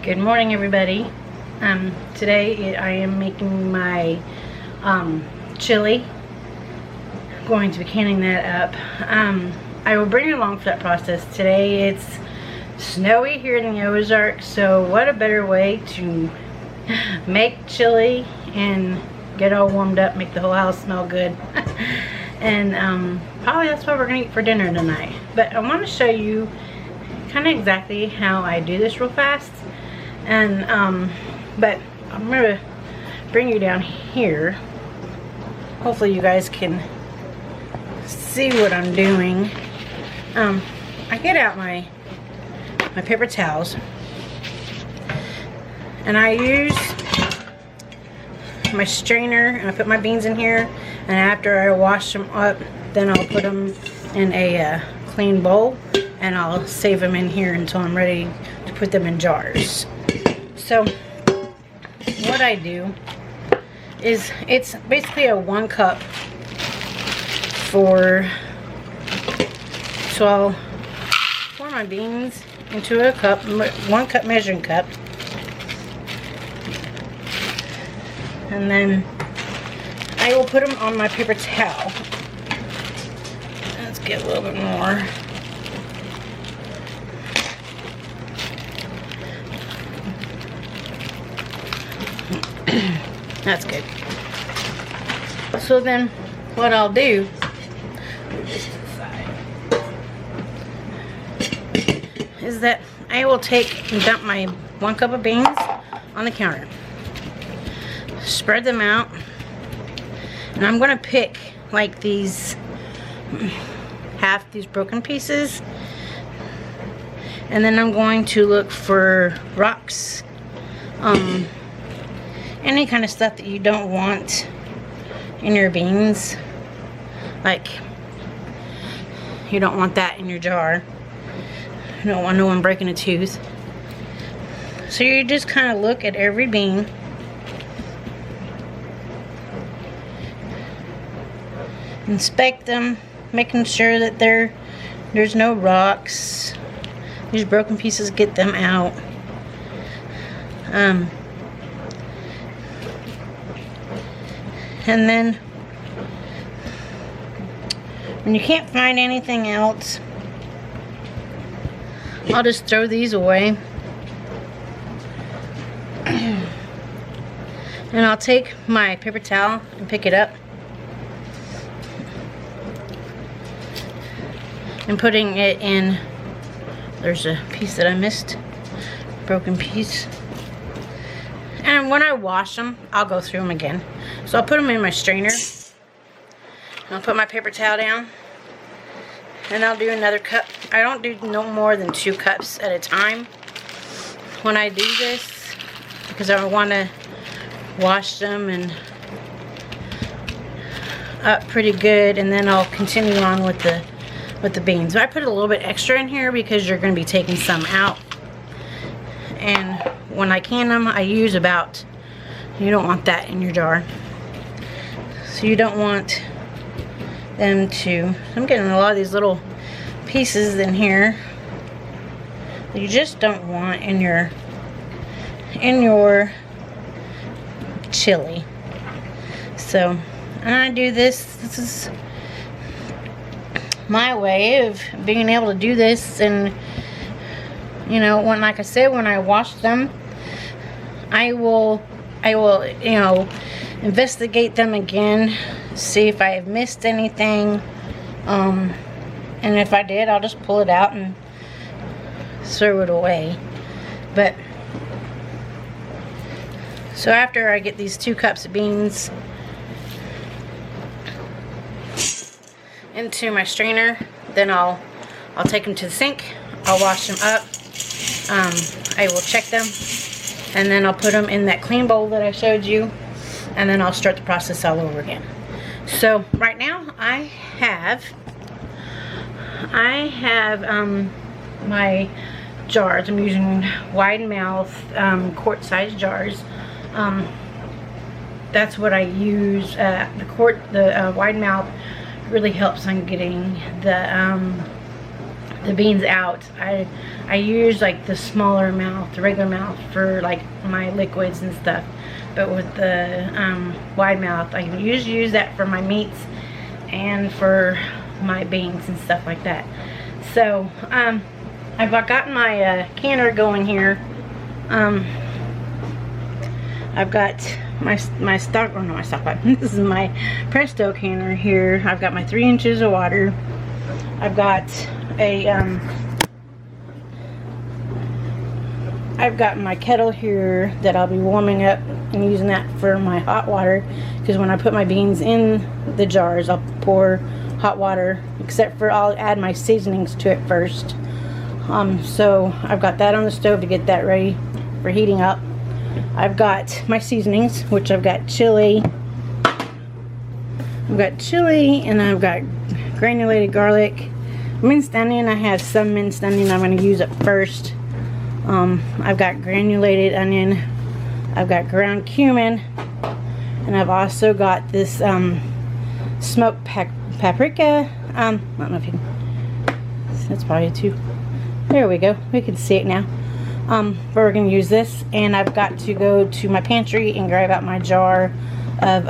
Good morning, everybody. Today I am making my chili. Going to be canning that up. I will bring you along for that process. Today it's snowy here in the Ozarks, so what a better way to make chili and get all warmed up, make the whole house smell good. And probably that's what we're gonna eat for dinner tonight. But I want to show you kind of exactly how I do this real fast. And but I'm gonna bring you down here. Hopefully you guys can see what I'm doing. I get out my paper towels and I use my strainer and I put my beans in here, and after I wash them up, then I'll put them in a clean bowl and I'll save them in here until I'm ready to put them in jars. So what I do is, it's basically a 1 cup so I'll pour my beans into a cup, 1 cup measuring cup, and then I will put them on my paper towel. Let's get a little bit more. That's good. So then what I'll do is that I will take and dump my 1 cup of beans on the counter, spread them out, and I'm going to pick like these half these broken pieces, and then I'm going to look for rocks, any kind of stuff that you don't want in your beans. Like, you don't want that in your jar. You don't want no one breaking a tooth. So you just kind of look at every bean, inspect them, making sure that there's no rocks. These broken pieces, get them out. And then when you can't find anything else, I'll just throw these away. And I'll take my paper towel and pick it up and putting it in. There's a piece that I missed, broken piece. And when I wash them, I'll go through them again. So I'll put them in my strainer. I'll put my paper towel down. And I'll do another cup. I don't do no more than 2 cups at a time when I do this, because I want to wash them and up pretty good, and then I'll continue on with the beans. But I put a little bit extra in here because you're going to be taking some out. And when I can them, I use about, you don't want that in your jar. So you don't want them to, I'm getting a lot of these little pieces in here that you just don't want in your chili. So, and I do this is my way of being able to do this. And you know, like I said, when I wash them, I will, you know, investigate them again, see if I have missed anything, and if I did, I'll just pull it out and throw it away. But so after I get these 2 cups of beans into my strainer, then I'll take them to the sink. I'll wash them up. I will check them, and then I'll put them in that clean bowl that I showed you, and then I'll start the process all over again. So right now I have my jars. I'm using wide mouth quart size jars. That's what I use. The wide mouth really helps on getting the the beans out. I use like the smaller amount, the regular amount for like my liquids and stuff. But with the wide mouth, I can use that for my meats and for my beans and stuff like that. So I've gotten my canner going here. I've got my stock, or no, my stock pot. This is my Presto canner here. I've got my 3 inches of water. I've got a I've got my kettle here that I'll be warming up and using that for my hot water, because when I put my beans in the jars, I'll pour hot water, except for I'll add my seasonings to it first. So I've got that on the stove to get that ready for heating up. I've got my seasonings, which I've got chili. I've got chili, and I've got granulated garlic. Minced onion, I have some minced onion I'm going to use up first. I've got granulated onion. I've got ground cumin. And I've also got this smoked paprika. I don't know if you can, that's probably too. There we go. We can see it now. But we're going to use this. And I've got to go to my pantry and grab out my jar of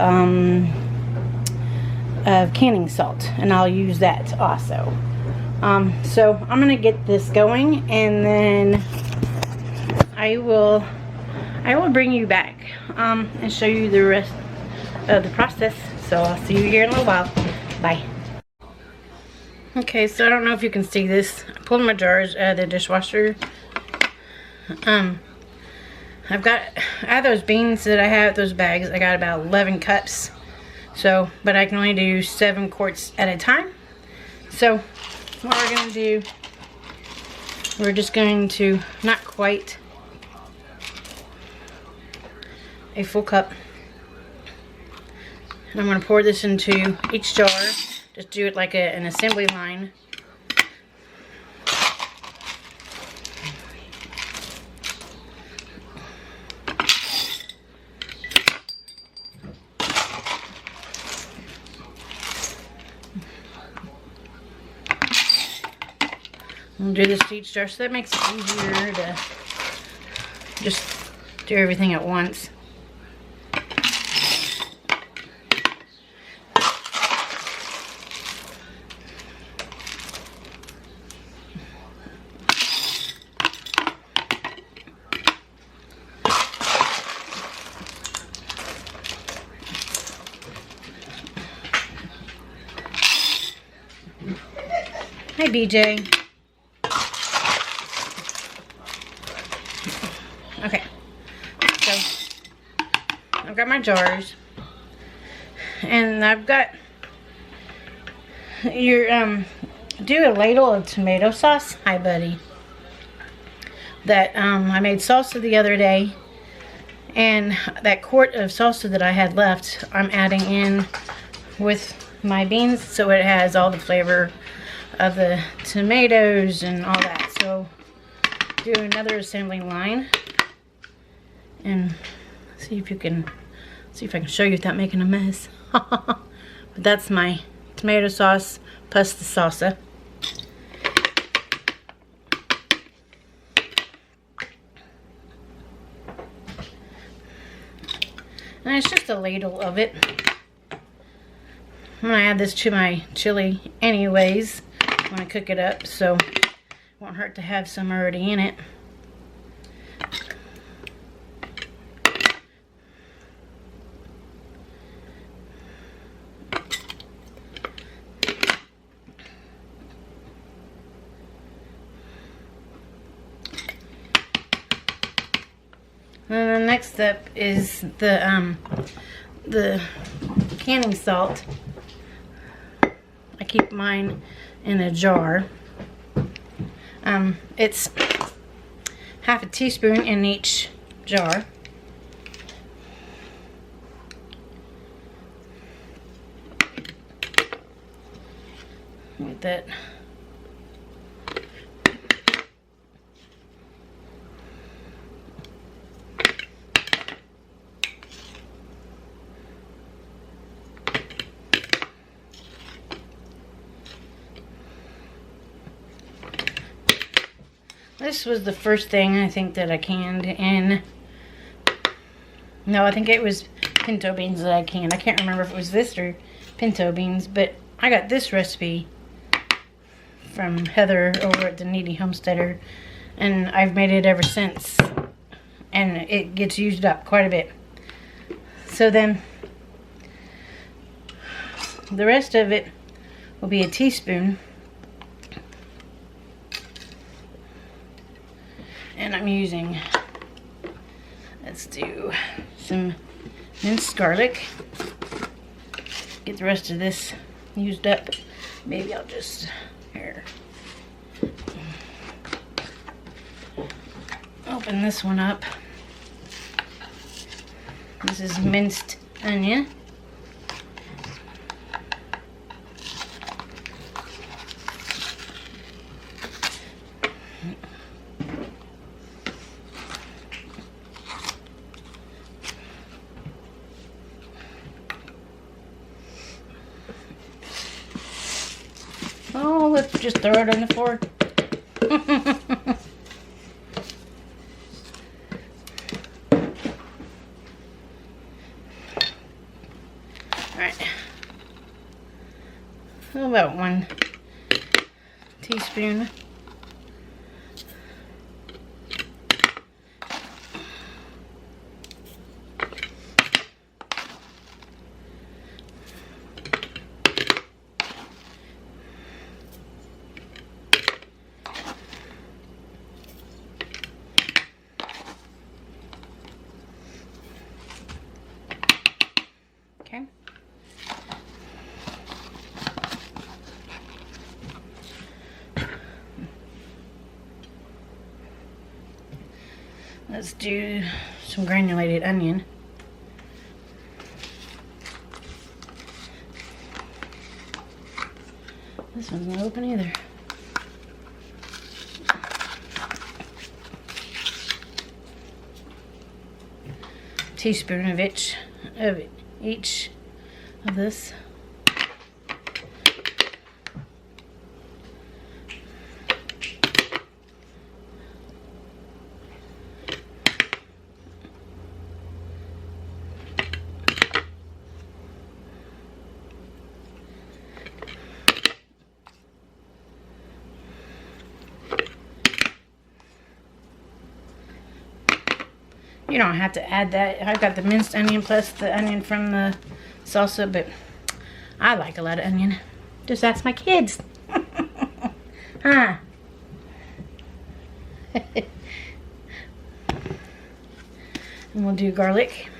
canning salt. And I'll use that also. So I'm going to get this going, and then I will bring you back and show you the rest of the process. So I'll see you here in a little while. Bye. Okay, so I don't know if you can see this. I pulled my jars out of the dishwasher. I've got, out of those beans that I have, those bags, I got about 11 cups. So, but I can only do 7 quarts at a time. So what we're going to do, we're just going to, not quite a full cup, and I'm going to pour this into each jar. Just do it like an assembly line. I'll do this to each jar, so that makes it easier to just do everything at once. Hi, BJ. Okay, so I've got my jars, and I've got your do a ladle of tomato sauce. Hi, buddy. That I made salsa the other day, and that quart of salsa that I had left, I'm adding in with my beans, so it has all the flavor of the tomatoes and all that. So do another assembly line. And see if I can show you without making a mess. But that's my tomato sauce plus the salsa. And it's just a ladle of it. I'm gonna add this to my chili anyways when I cook it up, so it won't hurt to have some already in it. And the next step is the canning salt. I keep mine in a jar. It's half a teaspoon in each jar. Like that. this was the first thing I think that I canned in. No, I think it was pinto beans that I canned. I can't remember if it was this or pinto beans, but I got this recipe from Heather over at the Needy Homesteader, and I've made it ever since, and it gets used up quite a bit. So then the rest of it will be a teaspoon, and I'm using, let's do some minced garlic. Get the rest of this used up. Maybe I'll just, here, open this one up. This is minced onion. Oh, let's just throw it on the floor. Alright. About 1 teaspoon. Okay. Let's do some granulated onion. This one's not open either. Teaspoon of each of this. You don't have to add that. I've got the minced onion plus the onion from the salsa, but I like a lot of onion. Just ask my kids. Huh? And we'll do garlic.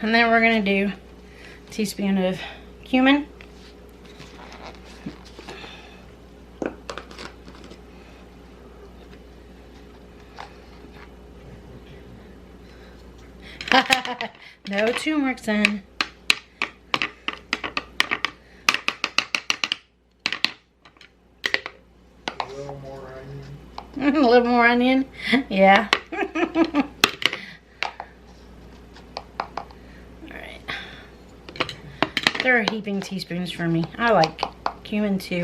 And then we're going to do a teaspoon of cumin. No turmeric, son. A little more onion. A little more onion? Yeah. Alright. There are heaping teaspoons for me. I like cumin too.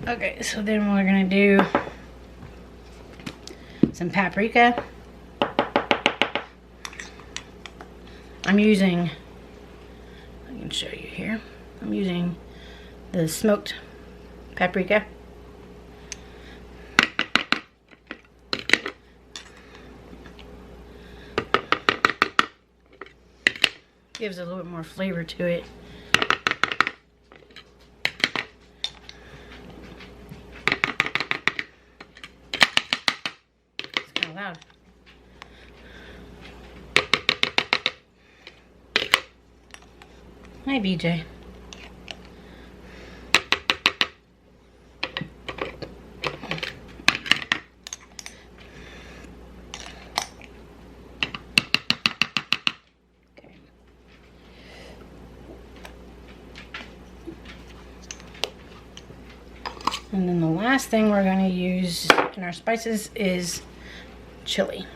Okay, so then we're gonna do some paprika. I'm using, I can show you here, I'm using the smoked paprika. Gives a little bit more flavor to it. It's kind of loud. Hi, BJ. And then the last thing we're going to use in our spices is chili.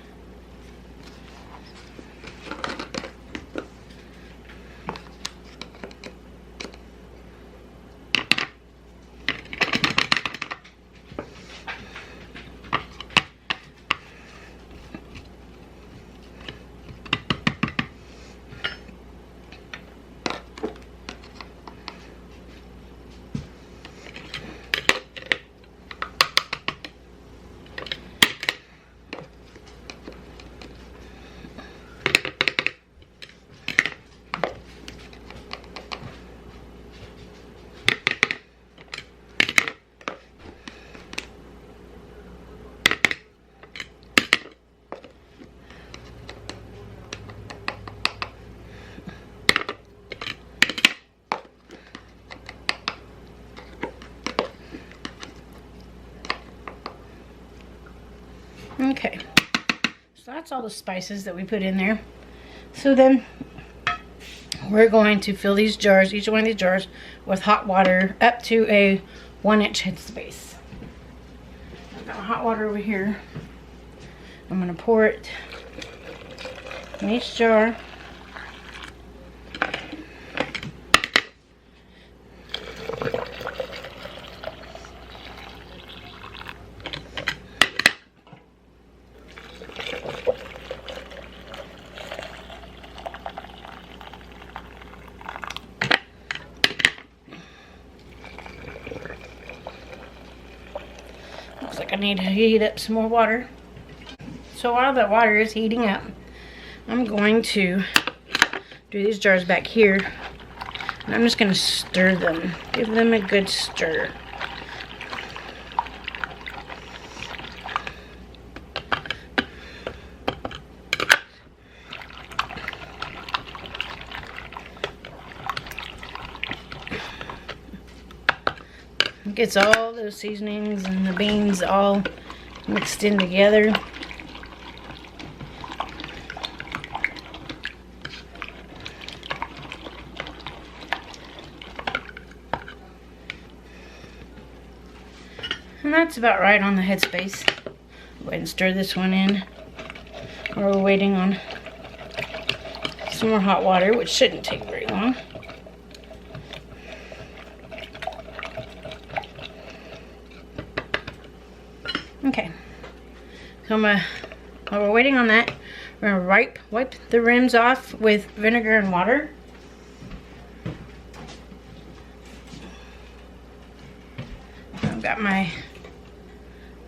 Okay, so that's all the spices that we put in there. So then we're going to fill these jars, each one of these jars, with hot water up to a 1-inch headspace. I've got hot water over here. I'm going to pour it in each jar. Looks like I need to heat up some more water. So while that water is heating up, I'm going to do these jars back here. And I'm just going to stir them. Give them a good stir. Gets all those seasonings and the beans all mixed in together. And that's about right on the headspace. Go ahead and stir this one in. We're waiting on some more hot water, which shouldn't take very long. Okay, so while we're waiting on that, we're gonna wipe the rims off with vinegar and water. I've got my,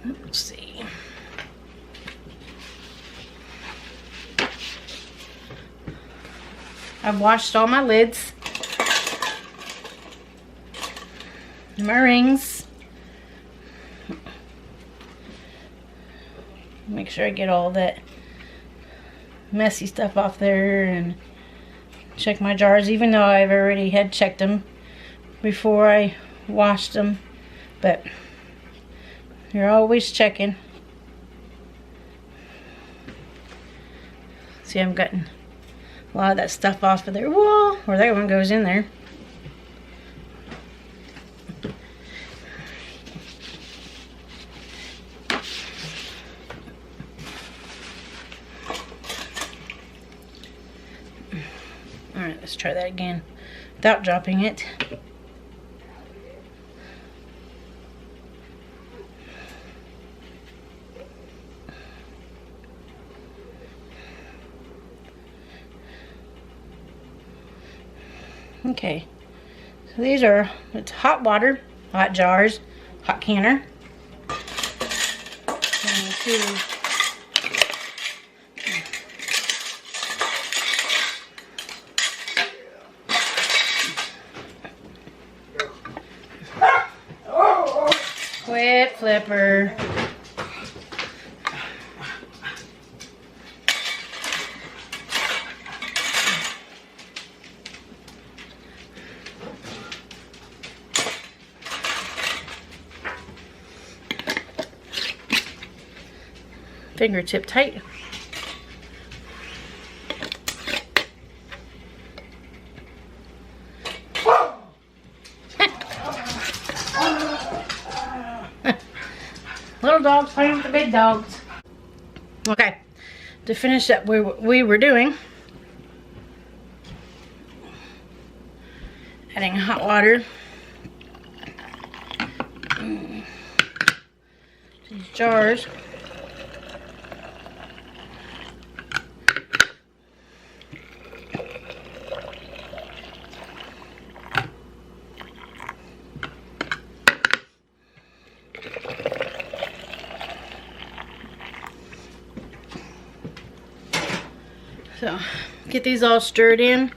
let's see. I've washed all my lids and my rings. Make sure I get all that messy stuff off there and check my jars, even though I've already had checked them before I washed them. But you're always checking. See, I've gotten a lot of that stuff off of there. Whoa, or that one goes in there. Alright, let's try that again without dropping it. Okay, so these are, it's hot water hot jars, hot canner. And two. Quit, Flipper. Fingertip tight. Little dogs playing with the big dogs. Okay, to finish up what we were doing, adding hot water. These jars. So, get these all stirred in.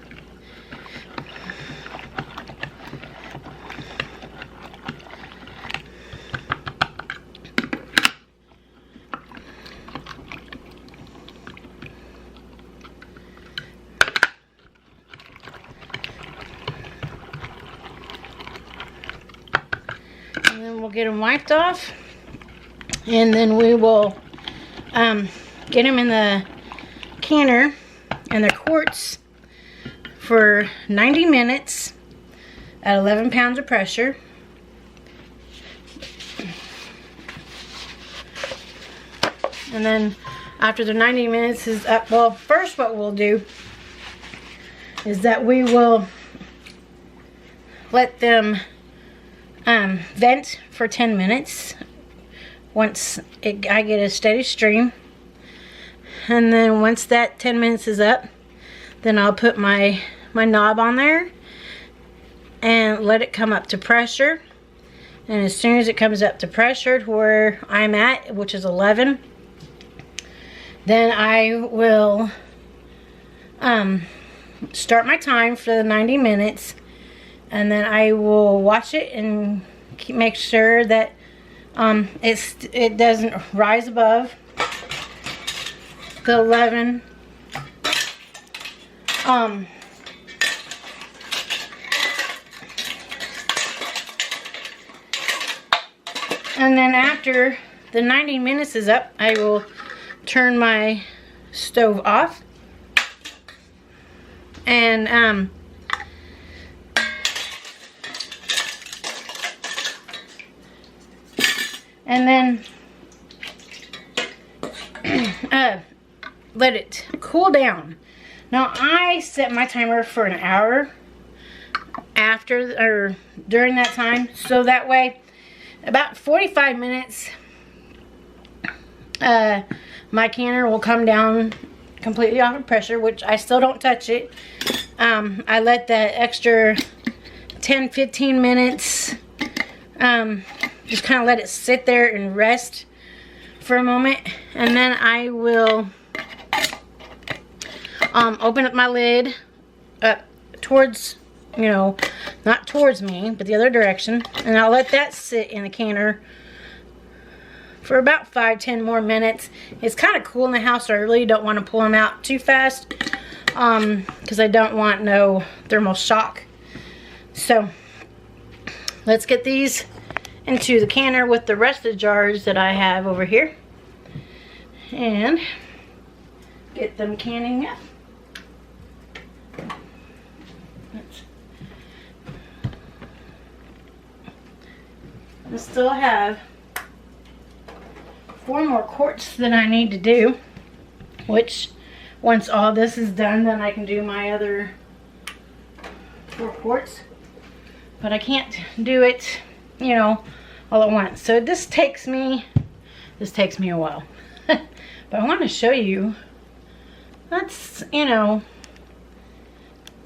And then we'll get them wiped off. And then we will get them in the canner and the quarts for 90 minutes at 11 pounds of pressure. And then after the 90 minutes is up, well, first what we'll do is that we will let them vent for 10 minutes once I get a steady stream. And then once that 10 minutes is up, then I'll put my knob on there and let it come up to pressure. And as soon as it comes up to pressure to where I'm at, which is 11, then I will start my time for the 90 minutes. And then I will watch it and make sure that it doesn't rise above the 11. And then after the 90 minutes is up, I will turn my stove off. And then let it cool down. Now I set my timer for an hour after or during that time, so that way about 45 minutes my canner will come down completely off of pressure, which I still don't touch it. I let that extra 10-15 minutes just kind of let it sit there and rest for a moment, and then I will open up my lid up towards, you know, not towards me, but the other direction, and I'll let that sit in the canner for about 5-10 more minutes. It's kind of cool in the house, so I really don't want to pull them out too fast because I don't want no thermal shock. So let's get these into the canner with the rest of the jars that I have over here and get them canning up. I still have 4 more quarts that I need to do, which once all this is done, then I can do my other 4 quarts. But I can't do it, you know, all at once. So this takes me a while. But I want to show you, that's, you know,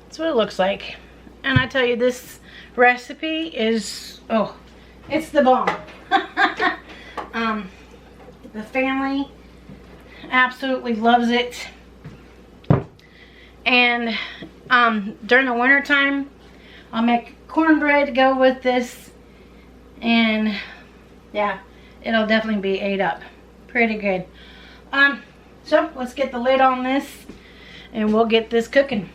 that's what it looks like. And I tell you, this recipe is, oh, It's the bomb. The family absolutely loves it. And during the winter time, I'll make cornbread to go with this, and yeah, it'll definitely be ate up pretty good. So let's get the lid on this and we'll get this cooking.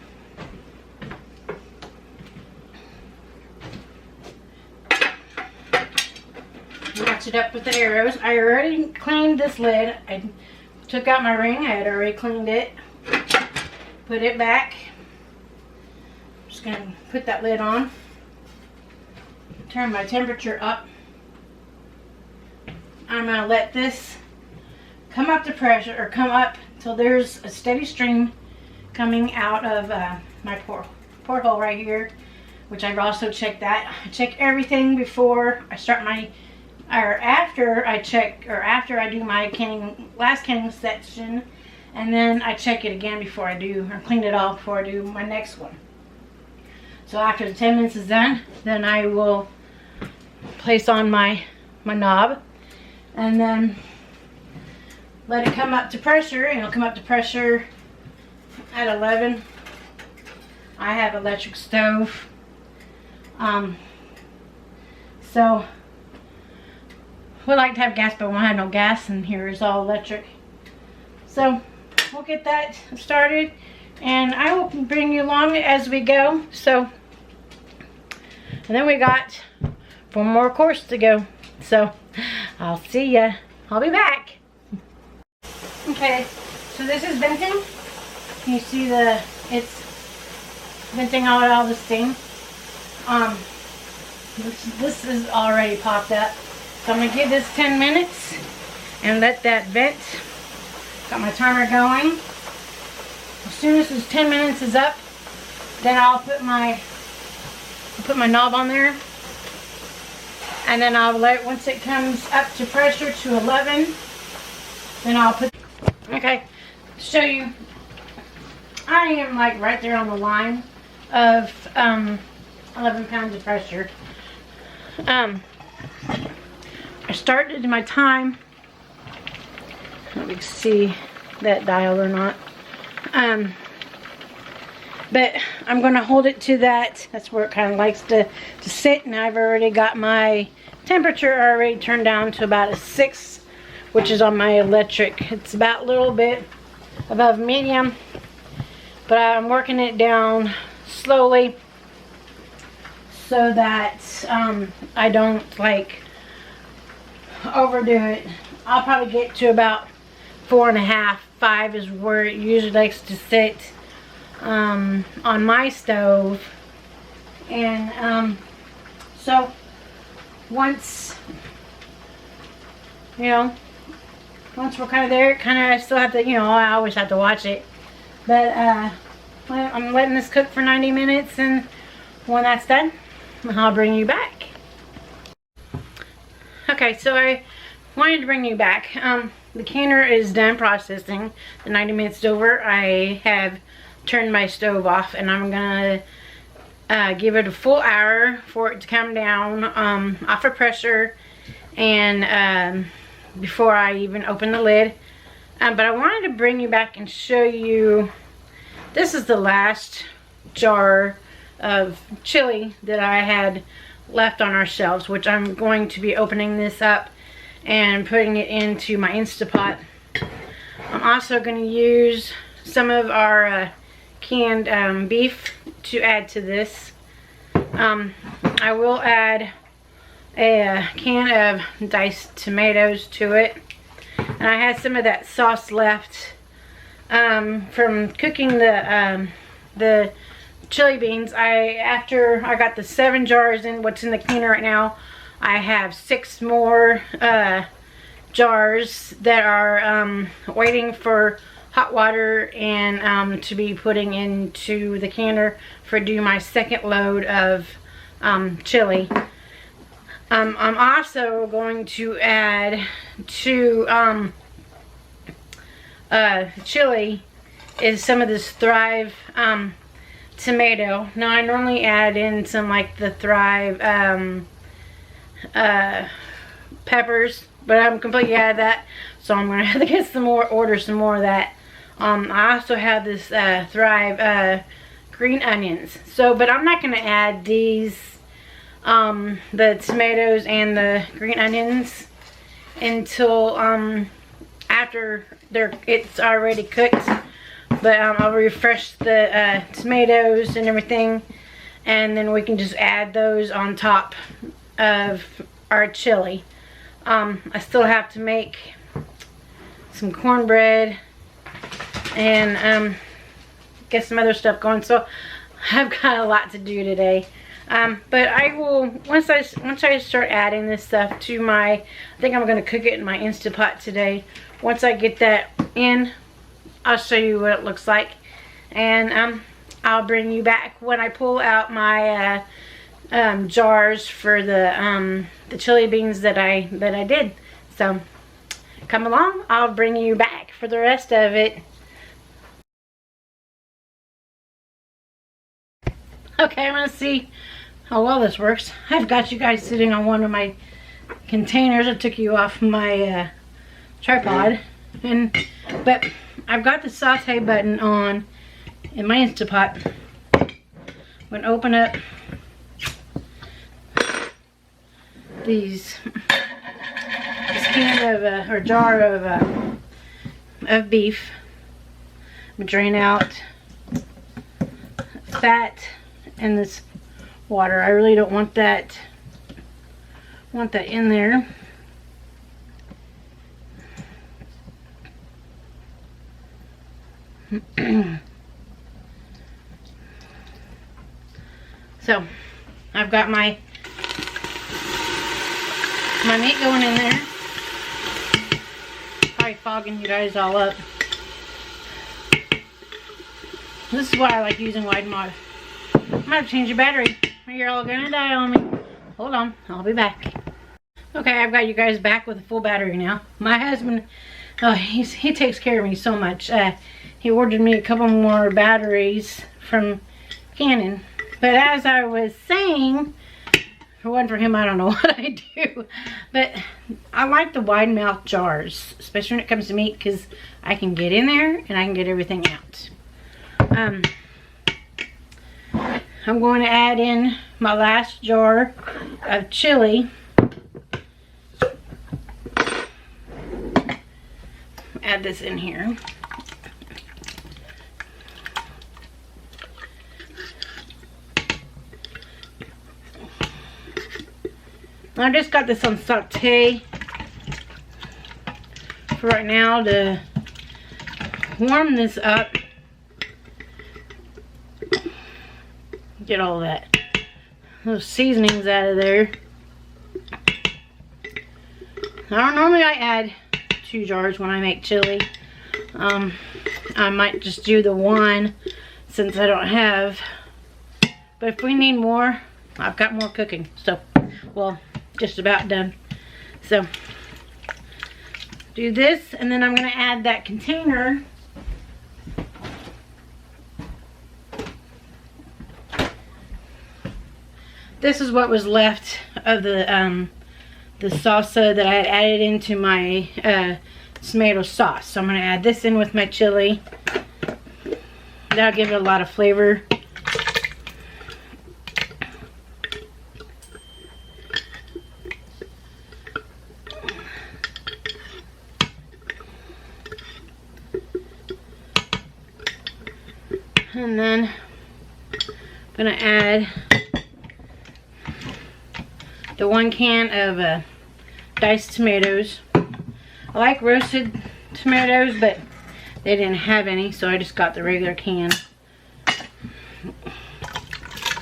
Match it up with the arrows. I already cleaned this lid. I took out my ring. I had already cleaned it. Put it back. Just gonna put that lid on. Turn my temperature up. I'm gonna let this come up to pressure, or come up till there's a steady stream coming out of my porthole right here, which I've also checked that. I check everything before I start my, or after I do my last canning section, and then I check it again before I do, or clean it off before I do my next one. So after the 10 minutes is done, then I will place on my knob, and then let it come up to pressure, and it'll come up to pressure at 11. I have electric stove. So we like to have gas, but we don't have no gas, and here is all electric. So we'll get that started, and I will bring you along as we go. So, and then we got 4 more courses to go. So I'll see ya. I'll be back. Okay, so this is venting. Can you see it's venting out all the steam. This is already popped up. So I'm gonna give this 10 minutes and let that vent. Got my timer going. As soon as this 10 minutes is up, then I'll put my knob on there. And then I'll let, once it comes up to pressure to 11, then I'll put, okay, show you. I am like right there on the line of 11 pounds of pressure. I started my time. I don't know if you can see that dial or not. But I'm going to hold it to that. That's where it kind of likes to sit. And I've already got my temperature already turned down to about a 6, which is on my electric. It's about a little bit above medium, but I'm working it down slowly so that I don't like overdo it. I'll probably get to about 4.5, 5 is where it usually likes to sit on my stove. And so once, you know, once we're kind of there, I still have to, you know, I always have to watch it. But I'm letting this cook for 90 minutes, and when that's done, I'll bring you back. Okay, so I wanted to bring you back. The canner is done processing. The 90 minutes is over. I have turned my stove off, and I'm gonna give it a full hour for it to come down off of pressure, and before I even open the lid. But I wanted to bring you back and show you, this is the last jar of chili that I had left on our shelves, which I'm going to be opening this up and putting it into my Instapot. I'm also going to use some of our canned beef to add to this. I will add a can of diced tomatoes to it, and I had some of that sauce left from cooking the chili beans. After I got the 7 jars in what's in the canner right now, I have 6 more jars that are waiting for hot water and to be putting into the canner for do my second load of chili. I'm also going to add to chili is some of this Thrive tomato. Now I normally add in some like the Thrive peppers, but I'm completely out of that, so I'm gonna have to get some more, order some more of that. I also have this Thrive green onions. So, but I'm not gonna add these, the tomatoes and the green onions until after it's already cooked. But I'll refresh the tomatoes and everything, and then we can just add those on top of our chili. I still have to make some cornbread and get some other stuff going, so I've got a lot to do today. But I will, once I start adding this stuff to my, I think I'm going to cook it in my Instapot today. Once I get that in, I'll show you what it looks like, and I'll bring you back when I pull out my jars for the chili beans that I did. So come along, I'll bring you back for the rest of it. Okay, I'm gonna see how well this works. I've got you guys sitting on one of my containers. I took you off my tripod, but I've got the saute button on in my Instapot. I'm gonna open up this can of or jar of beef. I'm gonna drain out fat and this water. I really don't want that in there. So I've got my meat going in there. Probably fogging you guys all up. This is why I like using wide mod. I might have to change the battery, or you're all gonna die on me. Hold on, I'll be back. Okay, I've got you guys back with a full battery now. My husband, oh, he takes care of me so much. He ordered me a couple more batteries from Canon. But as I was saying, if it wasn't for him, I don't know what I'd do. But I like the wide mouth jars, especially when it comes to meat, because I can get in there and I can get everything out. I'm going to add in my last jar of chili. Add this in here. I just got this on saute for right now to warm this up. Get all those seasonings out of there. Normally I add 2 jars when I make chili. I might just do the one since I don't have. But if we need more, I've got more cooking. So, well, just about done. So, do this, and then I'm going to add that container. This is what was left of the salsa that I had added into my tomato sauce. So I'm going to add this in with my chili. That'll give it a lot of flavor. And then I'm going to add the 1 can of diced tomatoes. I like roasted tomatoes, but they didn't have any, so I just got the regular can.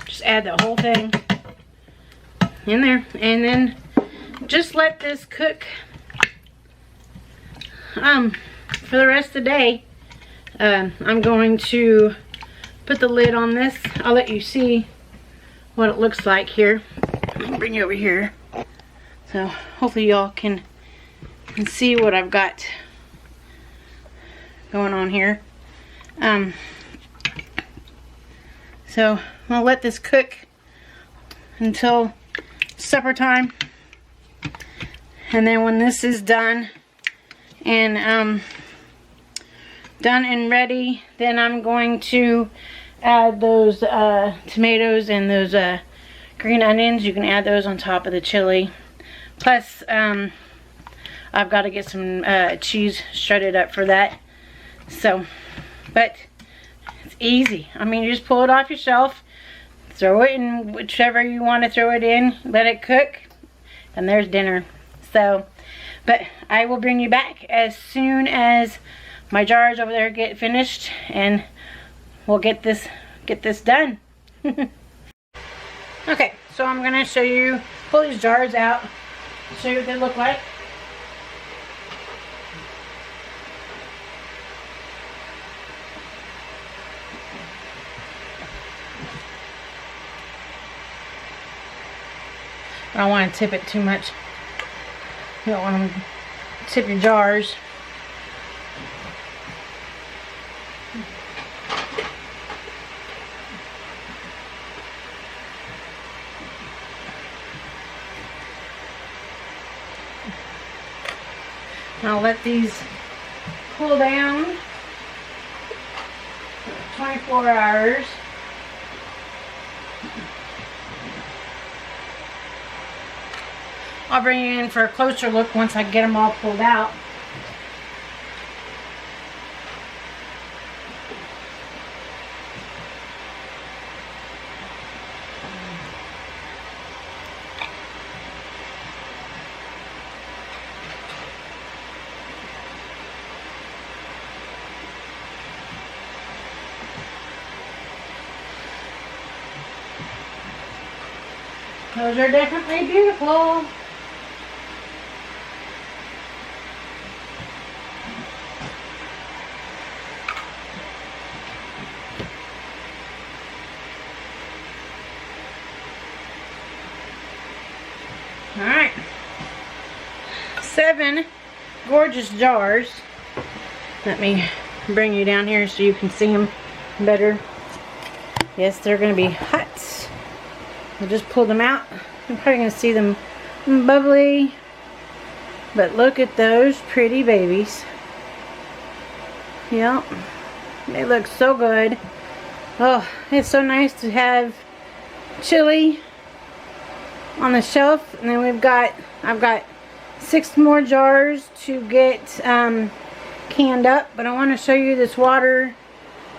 Just add the whole thing in there, and then just let this cook for the rest of the day. I'm going to put the lid on this. I'll let you see what it looks like here. I'll bring you over here. So hopefully y'all can see what I've got going on here. So I'm gonna let this cook until supper time. And then when this is done and ready, then I'm going to add those tomatoes and those green onions. You can add those on top of the chili. Plus, I've got to get some cheese shredded up for that. So, but it's easy. I mean, you just pull it off your shelf, throw it in whichever you want to throw it in, let it cook, and there's dinner. So, but I will bring you back as soon as my jars over there get finished, and we'll get this done. Okay, so I'm gonna show you, pull these jars out, show you what they look like. I don't want to tip it too much. You don't want to tip your jars. I'll let these cool down 24 hours. I'll bring you in for a closer look once I get them all pulled out. Those are definitely beautiful. Alright, 7 gorgeous jars. Let me bring you down here so you can see them better. Yes, they're going to be hot. I'll just pull them out. You're probably going to see them bubbly. But look at those pretty babies. Yep, they look so good. Oh, it's so nice to have chili on the shelf. And then I've got 6 more jars to get canned up, but I want to show you this water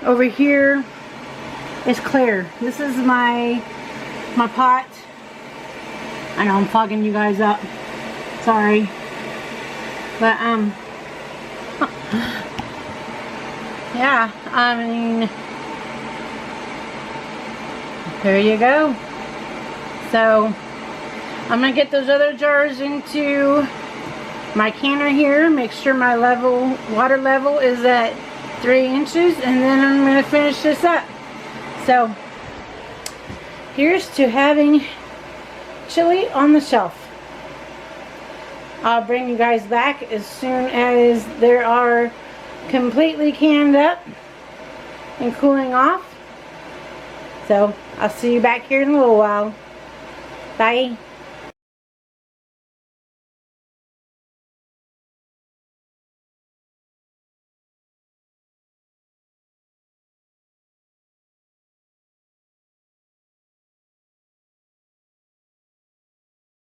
over here. It's clear. This is my pot. I know I'm fogging you guys up, sorry, but yeah, I mean, there you go. So I'm gonna get those other jars into my canner here, make sure my water level is at 3 inches, and then I'm gonna finish this up. So here's to having chili on the shelf. I'll bring you guys back as soon as they are completely canned up and cooling off. So I'll see you back here in a little while. Bye.